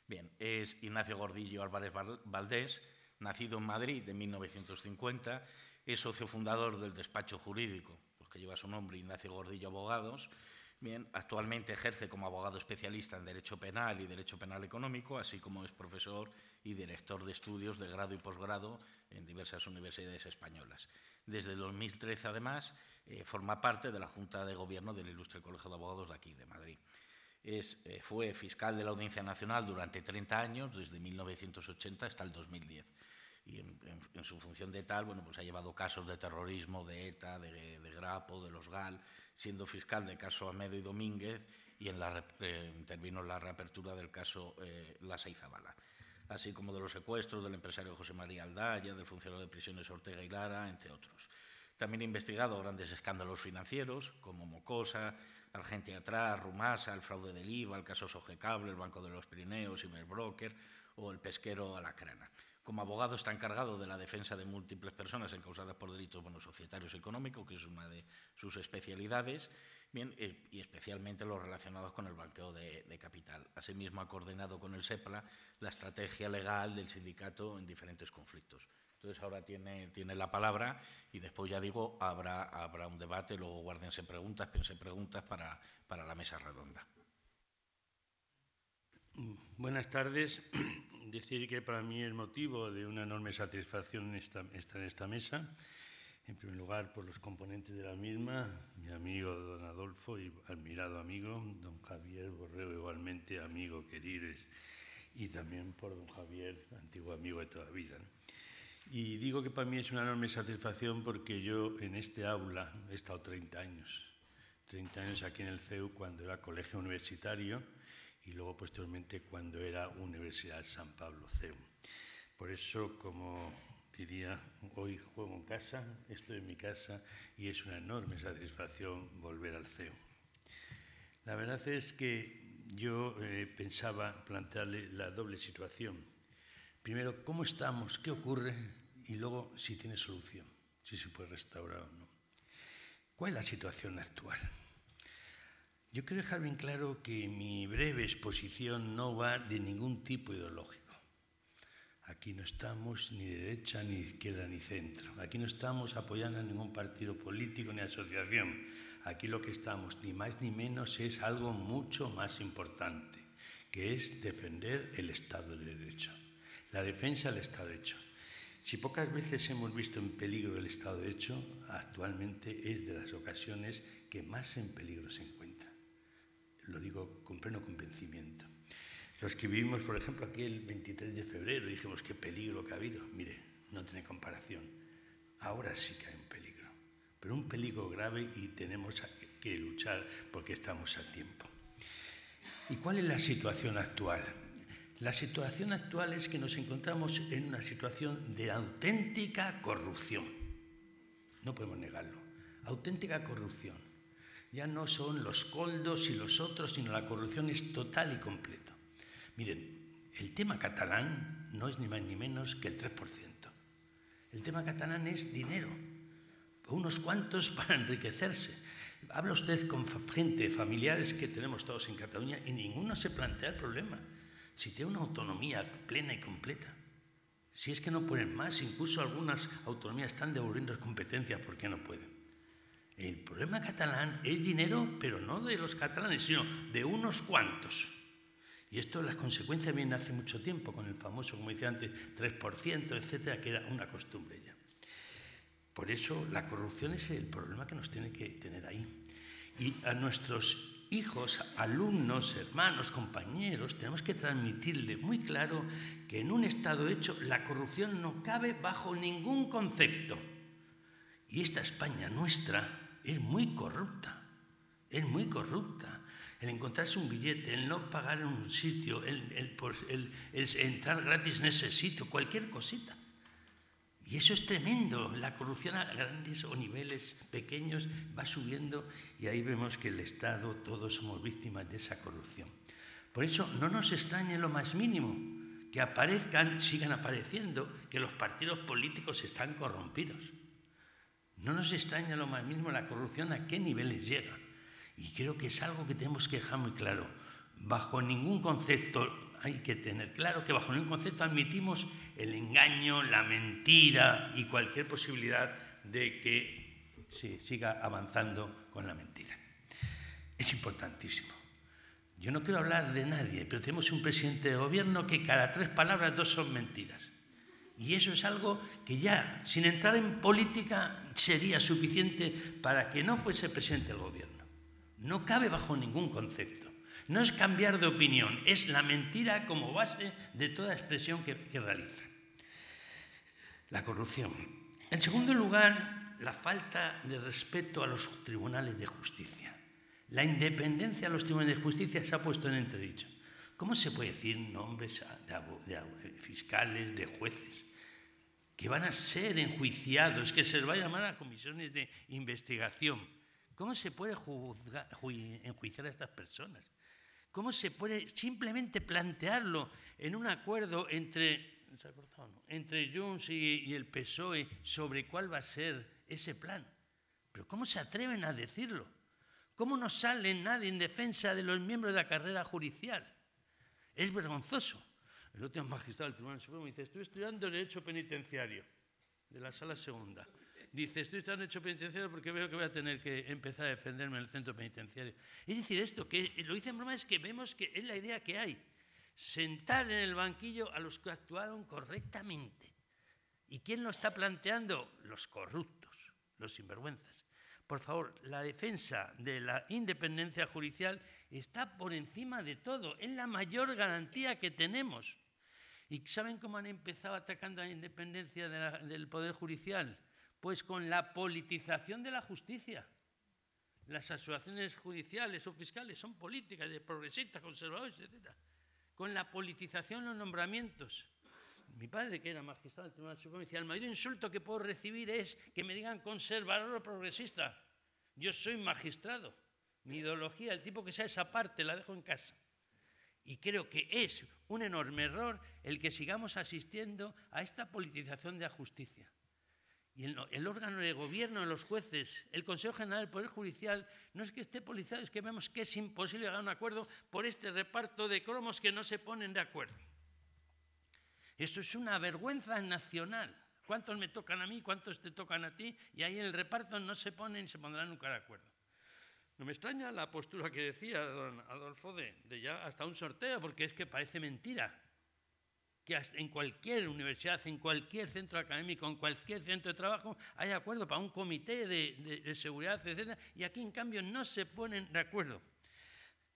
Bien, es Ignacio Gordillo Álvarez Valdés, nacido en Madrid en 1950, es socio fundador del despacho jurídico, pues que lleva su nombre, Ignacio Gordillo Abogados. Bien, actualmente ejerce como abogado especialista en Derecho Penal y Derecho Penal Económico, así como es profesor y director de estudios de grado y posgrado en diversas universidades españolas. Desde el 2013, además, forma parte de la Junta de Gobierno del Ilustre Colegio de Abogados de aquí, de Madrid. Fue fiscal de la Audiencia Nacional durante 30 años, desde 1980 hasta el 2010. Y en su función de tal, bueno, pues ha llevado casos de terrorismo, de ETA, de Grapo, de los GAL, siendo fiscal del caso Amedo y Domínguez y intervino en la reapertura del caso Lasa y Zabala, así como de los secuestros del empresario José María Aldaya, del funcionario de prisiones Ortega y Lara, entre otros. También ha investigado grandes escándalos financieros, como Mocosa, Argentia Trust, Rumasa, el fraude del IVA, el caso Sogecable, el Banco de los Pirineos, Iberbroker o el pesquero Alacrana. Como abogado está encargado de la defensa de múltiples personas encausadas por delitos societarios económicos, que es una de sus especialidades, bien, y especialmente los relacionados con el blanqueo de capital. Asimismo, ha coordinado con el SEPLA la estrategia legal del sindicato en diferentes conflictos. Entonces, ahora tiene la palabra y después, ya digo, habrá un debate, luego guárdense preguntas, piensen preguntas para la mesa redonda. Buenas tardes. Decir que para mí el motivo de una enorme satisfacción estar en esta mesa, en primer lugar por los componentes de la misma, mi amigo don Adolfo y admirado amigo, don Javier Borreo, igualmente amigo querido, y también por don Javier, antiguo amigo de toda vida, ¿no? Y digo que para mí es una enorme satisfacción porque yo en este aula he estado 30 años aquí en el CEU cuando era colegio universitario y luego posteriormente cuando era Universidad San Pablo CEU. Por eso, como diría, hoy juego en casa, estoy en mi casa y es una enorme satisfacción volver al CEU. La verdad es que yo pensaba plantearle la doble situación. Primero, ¿cómo estamos? ¿Qué ocurre? Y luego, si tiene solución, si se puede restaurar o no. ¿Cuál es la situación actual? Yo quiero dejar bien claro que mi breve exposición no va de ningún tipo ideológico. Aquí no estamos ni de derecha, ni de izquierda, ni centro. Aquí no estamos apoyando a ningún partido político ni asociación. Aquí lo que estamos, ni más ni menos, es algo mucho más importante, que es defender el Estado de Derecho. La defensa del Estado de Derecho. Si pocas veces hemos visto en peligro el Estado de Derecho, actualmente es de las ocasiones que más en peligro se encuentra. Lo digo con pleno convencimiento. Los que vivimos, por ejemplo, aquí el 23 de febrero, dijimos qué peligro que ha habido. Mire, no tiene comparación. Ahora sí que hay un peligro, pero un peligro grave y tenemos que luchar porque estamos a tiempo. ¿Y cuál es la situación actual? La situación actual es que nos encontramos en una situación de auténtica corrupción. No podemos negarlo. Auténtica corrupción. Ya no son los coldos y los otros, sino la corrupción es total y completa. Miren, el tema catalán no es ni más ni menos que el 3%. El tema catalán es dinero. Unos cuantos para enriquecerse. Habla usted con gente, familiares que tenemos todos en Cataluña y ninguno se plantea el problema. Si tiene una autonomía plena y completa, si es que no pueden más, incluso algunas autonomías están devolviendo competencias porque no pueden. El problema catalán es dinero, pero no de los catalanes, sino de unos cuantos. Y esto, las consecuencias vienen hace mucho tiempo, con el famoso, como decía antes, 3%, etcétera, que era una costumbre ya. Por eso la corrupción es el problema que nos tiene que tener ahí. Y a nuestros hijos, alumnos, hermanos, compañeros, tenemos que transmitirle muy claro que en un Estado hecho la corrupción no cabe bajo ningún concepto. Y esta España nuestra es muy corrupta, es muy corrupta. El encontrarse un billete, el no pagar en un sitio, el entrar gratis en ese sitio, cualquier cosita. Y eso es tremendo. La corrupción a grandes o niveles pequeños va subiendo y ahí vemos que el Estado, todos somos víctimas de esa corrupción. Por eso no nos extrañe lo más mínimo que aparezcan, sigan apareciendo, que los partidos políticos están corrompidos. No nos extraña lo más mínimo la corrupción a qué niveles llega. Y creo que es algo que tenemos que dejar muy claro. Bajo ningún concepto, hay que tener claro que bajo ningún concepto admitimos el engaño, la mentira y cualquier posibilidad de que se siga avanzando con la mentira. Es importantísimo. Yo no quiero hablar de nadie, pero tenemos un presidente de gobierno que cada 3 palabras 2 son mentiras. Y eso es algo que ya, sin entrar en política, sería suficiente para que no fuese presidente del gobierno. No cabe bajo ningún concepto. No es cambiar de opinión, es la mentira como base de toda expresión que realiza. La corrupción. En segundo lugar, la falta de respeto a los tribunales de justicia. La independencia de los tribunales de justicia se ha puesto en entredicho. ¿Cómo se puede decir nombres de fiscales, de jueces, que van a ser enjuiciados, que se les va a llamar a comisiones de investigación? ¿Cómo se puede enjuiciar a estas personas? ¿Cómo se puede simplemente plantearlo en un acuerdo entre Junts y el PSOE sobre cuál va a ser ese plan? ¿Pero cómo se atreven a decirlo? ¿Cómo no sale nadie en defensa de los miembros de la carrera judicial? Es vergonzoso. El último magistrado del Tribunal Supremo dice: estoy estudiando Derecho Penitenciario, de la Sala Segunda. Dice: estoy estudiando Derecho Penitenciario porque veo que voy a tener que empezar a defenderme en el centro penitenciario. Es decir, esto, que lo dice en broma, es que vemos que es la idea que hay. Sentar en el banquillo a los que actuaron correctamente. ¿Y quién lo está planteando? Los corruptos, los sinvergüenzas. Por favor, la defensa de la independencia judicial está por encima de todo. Es la mayor garantía que tenemos. ¿Y saben cómo han empezado atacando a la independencia del Poder Judicial? Pues con la politización de la justicia. Las asociaciones judiciales o fiscales son políticas de progresistas, conservadores, etc. Con la politización de los nombramientos. Mi padre, que era magistrado del Tribunal Supremo, decía: el mayor insulto que puedo recibir es que me digan conservador o progresista. Yo soy magistrado. Mi ideología, el tipo que sea esa parte, la dejo en casa. Y creo que es un enorme error el que sigamos asistiendo a esta politización de la justicia. Y el órgano de gobierno de los jueces, el Consejo General del Poder Judicial, no es que esté politizado, es que vemos que es imposible llegar a un acuerdo por este reparto de cromos que no se ponen de acuerdo. Esto es una vergüenza nacional. ¿Cuántos me tocan a mí? ¿Cuántos te tocan a ti? Y ahí en el reparto no se ponen y se pondrán nunca de acuerdo. No me extraña la postura que decía don Adolfo de ya hasta un sorteo, porque es que parece mentira que en cualquier universidad, en cualquier centro académico, en cualquier centro de trabajo haya acuerdo para un comité de seguridad, etc. Y aquí, en cambio, no se ponen de acuerdo.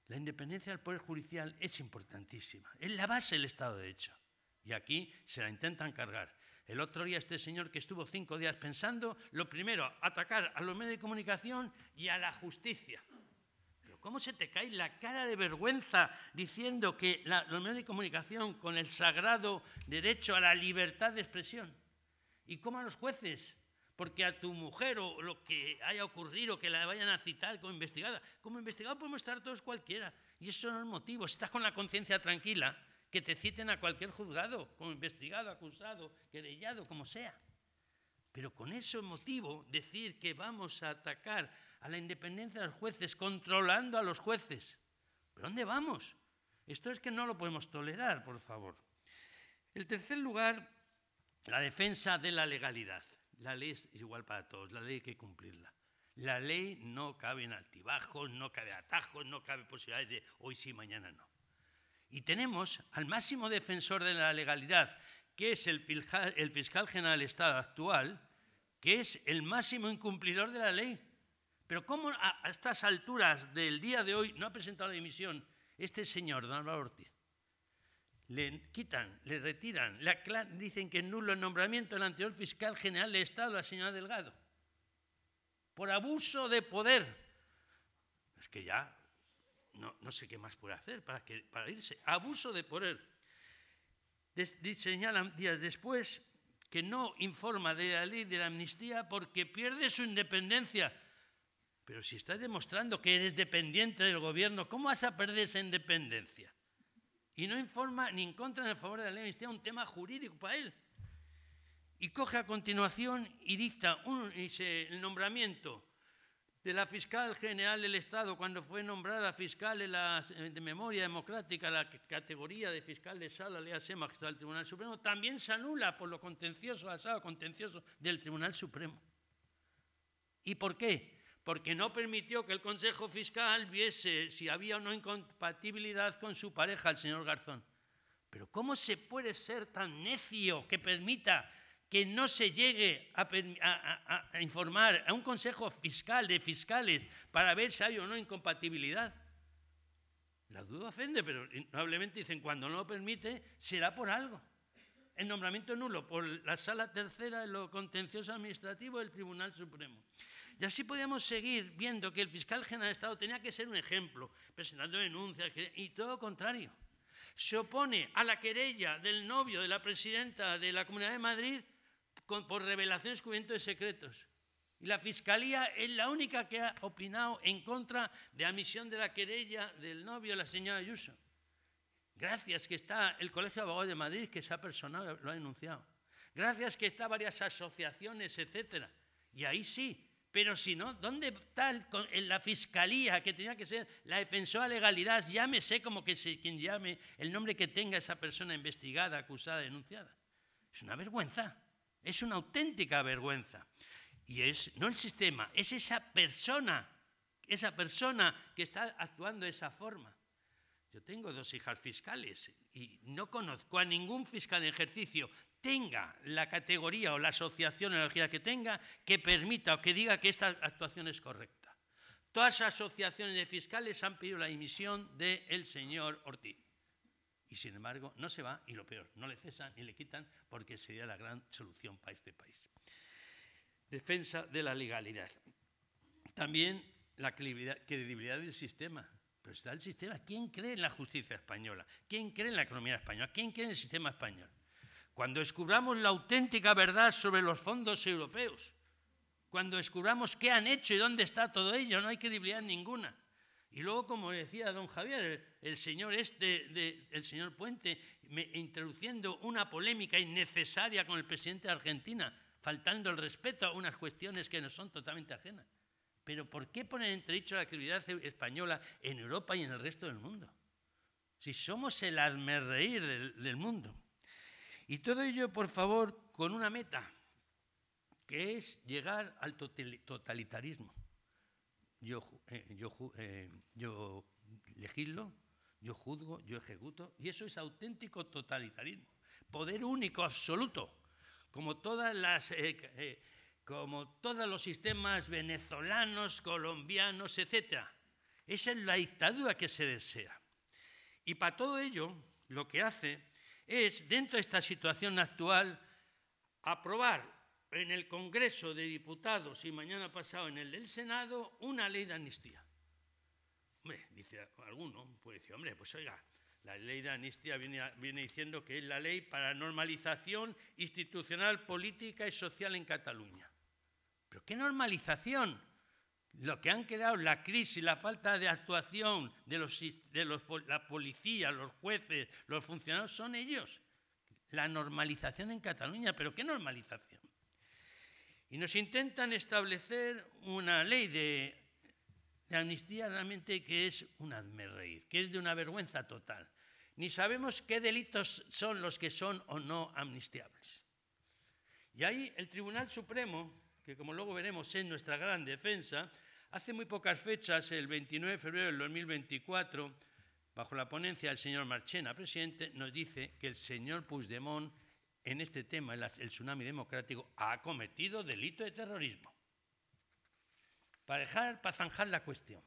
La independencia del Poder Judicial es importantísima. Es la base del Estado de Derecho. Y aquí se la intentan cargar. El otro día este señor que estuvo 5 días pensando, lo primero, atacar a los medios de comunicación y a la justicia. Pero ¿cómo se te cae la cara de vergüenza diciendo que los medios de comunicación con el sagrado derecho a la libertad de expresión? ¿Y cómo a los jueces? Porque a tu mujer o lo que haya ocurrido, que la vayan a citar como investigada. Como investigado podemos estar todos cualquiera. Y eso no es motivo. Si estás con la conciencia tranquila, que te citen a cualquier juzgado, como investigado, acusado, querellado, como sea. Pero con ese motivo, decir que vamos a atacar a la independencia de los jueces, controlando a los jueces. ¿Pero dónde vamos? Esto es que no lo podemos tolerar, por favor. En tercer lugar, la defensa de la legalidad. La ley es igual para todos, la ley hay que cumplirla. La ley no cabe en altibajos, no cabe atajos, no cabe posibilidades de hoy sí, mañana no. Y tenemos al máximo defensor de la legalidad, que es el fiscal general del Estado actual, que es el máximo incumplidor de la ley. Pero ¿cómo a estas alturas del día de hoy no ha presentado la dimisión este señor, don Álvaro Ortiz? Le quitan, le retiran, dicen que es nulo el nombramiento del anterior fiscal general del Estado, la señora Delgado, por abuso de poder. Es que ya no sé qué más puede hacer para irse. Abuso de poder. Señalan días después que no informa de la ley de la amnistía porque pierde su independencia. Pero si estás demostrando que eres dependiente del gobierno, ¿cómo vas a perder esa independencia? Y no informa ni en contra ni a favor de la ley de amnistía, un tema jurídico para él. Y coge a continuación y dicta el nombramiento de la fiscal general del Estado cuando fue nombrada fiscal de memoria democrática, la categoría de fiscal de sala, léase magistrado del Tribunal Supremo, también se anula por lo contencioso, asado contencioso del Tribunal Supremo. ¿Y por qué? Porque no permitió que el Consejo Fiscal viese si había o no incompatibilidad con su pareja, el señor Garzón. Pero ¿cómo se puede ser tan necio que permita que no se llegue a informar a un Consejo Fiscal de fiscales para ver si hay o no incompatibilidad? La duda ofende, pero indudablemente dicen, cuando no lo permite, será por algo. El nombramiento nulo por la Sala Tercera de lo contencioso administrativo del Tribunal Supremo. Y así podemos seguir viendo que el fiscal general del Estado tenía que ser un ejemplo, presentando denuncias, y todo lo contrario. Se opone a la querella del novio de la presidenta de la Comunidad de Madrid por revelación y descubrimiento de secretos. Y la Fiscalía es la única que ha opinado en contra de admisión de la querella del novio de la señora Ayuso. Gracias que está el Colegio de Abogados de Madrid, que se ha personado, lo ha denunciado. Gracias que está varias asociaciones, etcétera. Y ahí sí. Pero si no, ¿dónde está la Fiscalía, que tenía que ser la defensora de legalidad? Llámese como que quien llame, el nombre que tenga esa persona investigada, acusada, denunciada. Es una vergüenza, es una auténtica vergüenza. Y es no el sistema, es esa persona que está actuando de esa forma. Yo tengo 2 hijas fiscales y no conozco a ningún fiscal en ejercicio, tenga la categoría o la asociación o la energía que tenga, que permita o que diga que esta actuación es correcta. Todas las asociaciones de fiscales han pedido la dimisión del señor Ortiz. Y sin embargo no se va, y lo peor, no le cesan ni le quitan, porque sería la gran solución para este país. Defensa de la legalidad. También la credibilidad del sistema. Pero está el sistema. ¿Quién cree en la justicia española? ¿Quién cree en la economía española? ¿Quién cree en el sistema español? Cuando descubramos la auténtica verdad sobre los fondos europeos, cuando descubramos qué han hecho y dónde está todo ello, no hay credibilidad ninguna. Y luego, como decía don Javier, el señor Puente, introduciendo una polémica innecesaria con el presidente de Argentina, faltando el respeto a unas cuestiones que nos son totalmente ajenas. Pero ¿por qué poner en entredicho la credibilidad española en Europa y en el resto del mundo? Si somos el hazmerreír del mundo. Y todo ello, por favor, con una meta, que es llegar al totalitarismo. Yo legislo, yo juzgo, yo ejecuto, y eso es auténtico totalitarismo. Poder único, absoluto, como todos los sistemas venezolanos, colombianos, etc. Esa es la dictadura que se desea. Y para todo ello, lo que hace es, dentro de esta situación actual, aprobar en el Congreso de Diputados y mañana pasado en el del Senado una ley de amnistía. Hombre, dice alguno, puede decir, hombre, pues oiga, la ley de amnistía viene diciendo que es la ley para normalización institucional, política y social en Cataluña. ¿Pero qué normalización? Lo que han creado la crisis, la falta de actuación de la policía, los jueces, los funcionarios, son ellos. La normalización en Cataluña, ¿pero qué normalización? Y nos intentan establecer una ley de amnistía realmente que es un hazmerreír, que es de una vergüenza total. Ni sabemos qué delitos son los que son o no amnistiables. Y ahí el Tribunal Supremo, que como luego veremos es nuestra gran defensa, hace muy pocas fechas, el 29 de febrero del 2024, bajo la ponencia del señor Marchena, presidente, nos dice que el señor Puigdemont, en este tema, el tsunami democrático, ha cometido delito de terrorismo. Para zanjar la cuestión.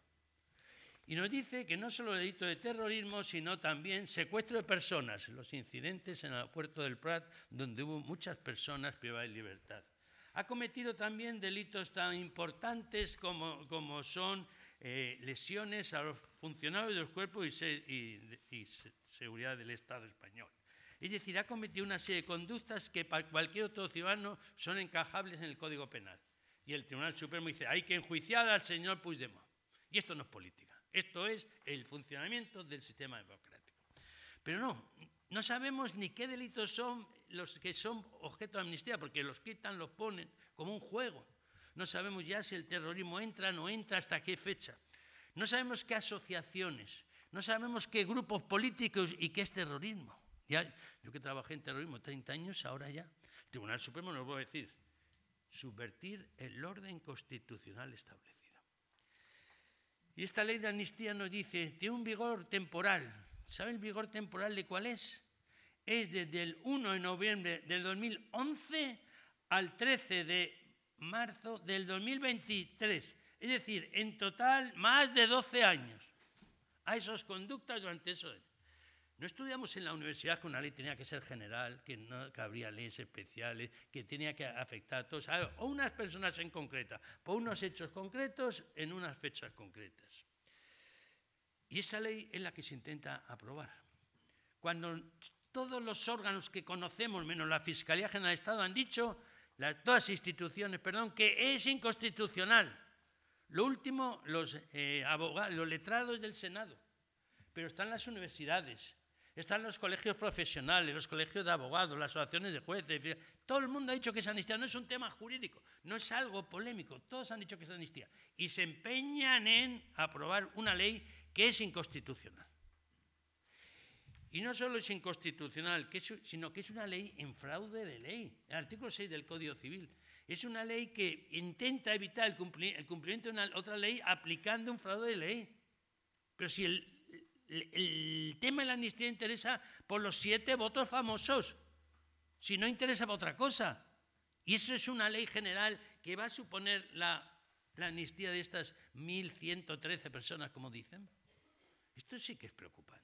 Y nos dice que no solo delito de terrorismo, sino también secuestro de personas, los incidentes en el aeropuerto del Prat, donde hubo muchas personas privadas de libertad. Ha cometido también delitos tan importantes como son lesiones a los funcionarios de los cuerpos y seguridad del Estado español. Es decir, ha cometido una serie de conductas que para cualquier otro ciudadano son encajables en el Código Penal. Y el Tribunal Supremo dice, hay que enjuiciar al señor Puigdemont. Y esto no es política, esto es el funcionamiento del sistema democrático. Pero no sabemos ni qué delitos son los que son objeto de amnistía, porque los quitan, los ponen como un juego. No sabemos ya si el terrorismo entra o no entra, hasta qué fecha. No sabemos qué asociaciones, no sabemos qué grupos políticos y qué es terrorismo. Ya, yo que trabajé en terrorismo 30 años, ahora ya. El Tribunal Supremo nos va a decir, subvertir el orden constitucional establecido. Y esta ley de amnistía nos dice, tiene un vigor temporal. ¿Sabe el vigor temporal de cuál es? Es desde el 1 de noviembre del 2011 al 13 de marzo del 2023. Es decir, en total más de 12 años a esas conductas durante esos años. No estudiamos en la universidad que una ley tenía que ser general, que no cabría leyes especiales, que tenía que afectar a todos, o unas personas en concreta, por unos hechos concretos en unas fechas concretas. Y esa ley es la que se intenta aprobar. Cuando todos los órganos que conocemos, menos la Fiscalía General del Estado, han dicho, todas las instituciones, perdón, que es inconstitucional. Lo último, los abogados, los letrados del Senado, pero están las universidades, están los colegios profesionales, los colegios de abogados, las asociaciones de jueces. Todo el mundo ha dicho que esa amnistía no es un tema jurídico, no es algo polémico. Todos han dicho que es amnistía. Y se empeñan en aprobar una ley que es inconstitucional. Y no solo es inconstitucional, sino que es una ley en fraude de ley. El artículo 6 del Código Civil. Es una ley que intenta evitar el cumplimiento de otra ley aplicando un fraude de ley. Pero si el tema de la amnistía interesa por los 7 votos famosos, si no interesa por otra cosa. Y eso es una ley general que va a suponer la amnistía de estas 1.113 personas, como dicen. Esto sí que es preocupante.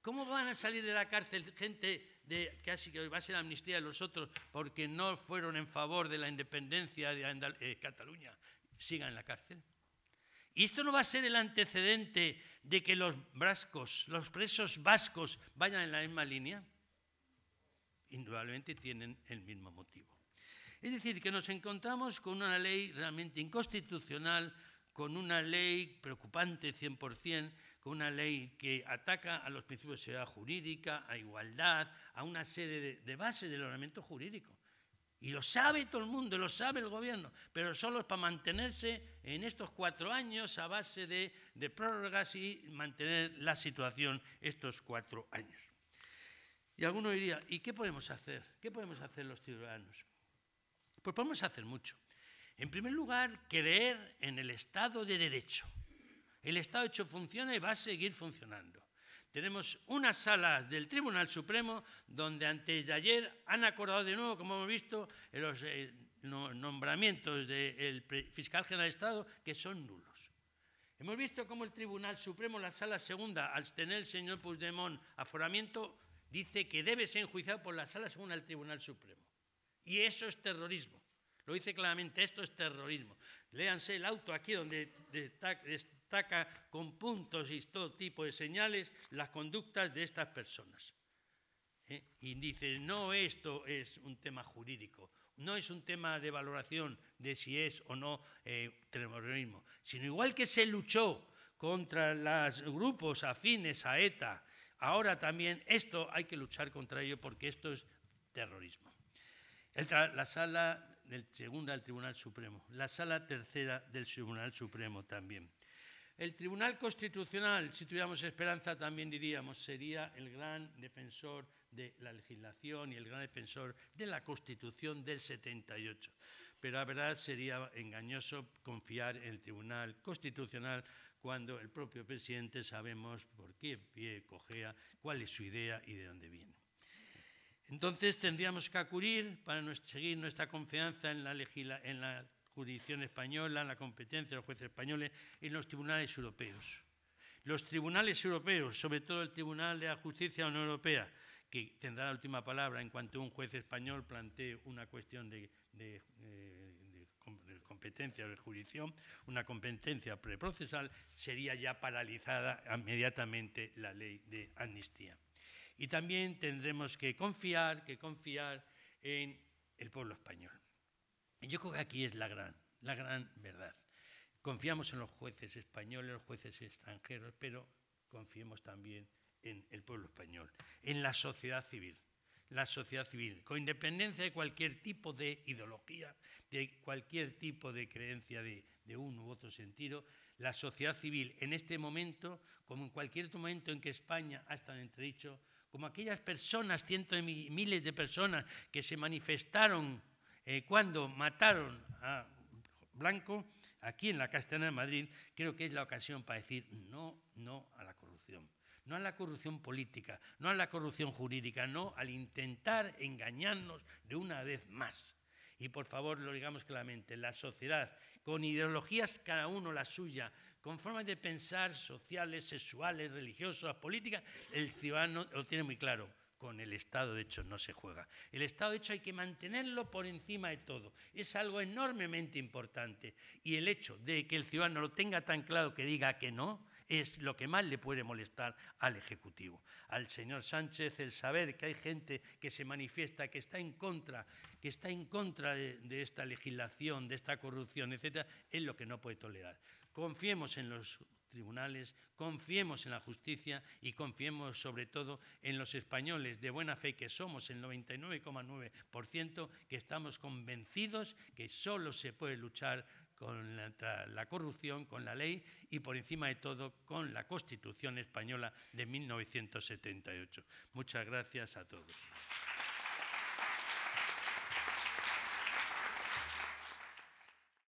¿Cómo van a salir de la cárcel gente de casi que va a ser amnistía de los otros porque no fueron en favor de la independencia de Cataluña? Sigan en la cárcel. ¿Y esto no va a ser el antecedente de que los presos vascos vayan en la misma línea? Indudablemente tienen el mismo motivo. Es decir, que nos encontramos con una ley realmente inconstitucional, con una ley preocupante 100%, con una ley que ataca a los principios de seguridad jurídica, a igualdad, a una serie de bases del ordenamiento jurídico. Y lo sabe todo el mundo, lo sabe el gobierno, pero solo es para mantenerse en estos 4 años a base de prórrogas y mantener la situación estos 4 años. Y alguno diría, ¿y qué podemos hacer? ¿Qué podemos hacer los ciudadanos? Pues podemos hacer mucho. En primer lugar, creer en el Estado de Derecho. El Estado de Derecho funciona y va a seguir funcionando. Tenemos unas salas del Tribunal Supremo donde antes de ayer han acordado de nuevo, como hemos visto, los nombramientos del Fiscal General de Estado que son nulos. Hemos visto cómo el Tribunal Supremo, la Sala Segunda, al tener el señor Puigdemont aforamiento, dice que debe ser enjuiciado por la Sala Segunda del Tribunal Supremo. Y eso es terrorismo. Lo dice claramente, esto es terrorismo. Léanse el auto aquí donde destaca con puntos y todo tipo de señales las conductas de estas personas. Y dice, no, esto es un tema jurídico, no es un tema de valoración de si es o no terrorismo, sino igual que se luchó contra los grupos afines a ETA, ahora también esto hay que luchar contra ello porque esto es terrorismo. La sala segunda del Tribunal Supremo, la sala tercera del Tribunal Supremo también. El Tribunal Constitucional, si tuviéramos esperanza, también diríamos, sería el gran defensor de la legislación y el gran defensor de la Constitución del 78. Pero la verdad sería engañoso confiar en el Tribunal Constitucional cuando el propio presidente sabemos por qué pie cojea, cuál es su idea y de dónde viene. Entonces tendríamos que acudir para seguir nuestra confianza en la jurisdicción española, en la competencia de los jueces españoles y en los tribunales europeos. Los tribunales europeos, sobre todo el Tribunal de la Justicia de la Unión Europea, que tendrá la última palabra en cuanto un juez español plantee una cuestión de competencia o de jurisdicción, una competencia preprocesal, sería ya paralizada inmediatamente la ley de amnistía. Y también tendremos que confiar en el pueblo español. Yo creo que aquí es la gran verdad. Confiamos en los jueces españoles, los jueces extranjeros, pero confiemos también en el pueblo español, en la sociedad civil. la sociedad civil, con independencia de cualquier tipo de ideología, de cualquier tipo de creencia de uno u otro sentido, la sociedad civil en este momento, como en cualquier otro momento en que España ha estado en entredicho, como aquellas personas, cientos de miles de personas que se manifestaron cuando mataron a Blanco, aquí en la Castellana de Madrid, creo que es la ocasión para decir no a la corrupción. No a la corrupción política, no a la corrupción jurídica, no al intentar engañarnos de una vez más. Y por favor, lo digamos claramente, la sociedad, con ideologías cada uno la suya, con formas de pensar sociales, sexuales, religiosas, políticas, el ciudadano lo tiene muy claro. Con el Estado de Derecho no se juega. El Estado de Derecho hay que mantenerlo por encima de todo. Es algo enormemente importante. Y el hecho de que el ciudadano lo tenga tan claro que diga que no, es lo que más le puede molestar al Ejecutivo. Al señor Sánchez, el saber que hay gente que se manifiesta, que está en contra de esta legislación, de esta corrupción, etcétera, es lo que no puede tolerar. Confiemos en los tribunales, confiemos en la justicia y confiemos sobre todo en los españoles de buena fe que somos el 99,9%, que estamos convencidos que solo se puede luchar contra la corrupción, con la ley y por encima de todo con la Constitución española de 1978. Muchas gracias a todos.